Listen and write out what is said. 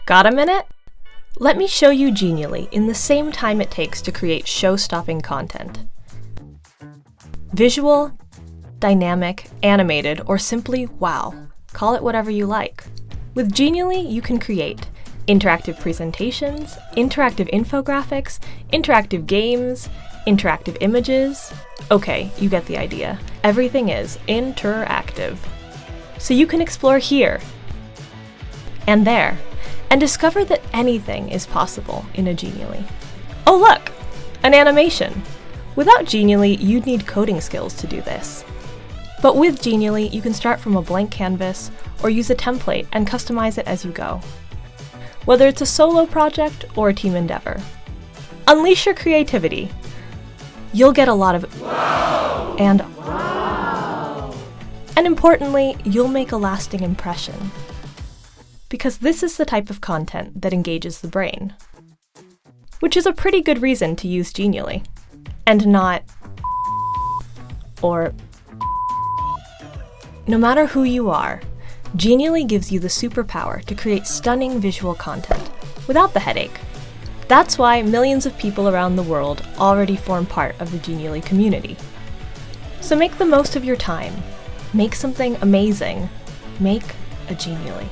Got a minute? Let me show you Genially in the same time it takes to create show-stopping content. Visual, dynamic, animated, or simply wow. Call it whatever you like. With Genially, you can create interactive presentations, interactive infographics, interactive games, interactive images. Okay, you get the idea. Everything is interactive. So you can explore here and there and discover that anything is possible in a Genially. Oh look, an animation. Without Genially, you'd need coding skills to do this. But with Genially, you can start from a blank canvas or use a template and customize it as you go. Whether it's a solo project or a team endeavor. Unleash your creativity. You'll get a lot of wow! And wow! And importantly, you'll make a lasting impression. Because this is the type of content that engages the brain. Which is a pretty good reason to use Genially. And not or no matter who you are, Genially gives you the superpower to create stunning visual content without the headache. That's why millions of people around the world already form part of the Genially community. So make the most of your time. Make something amazing. Make a Genially.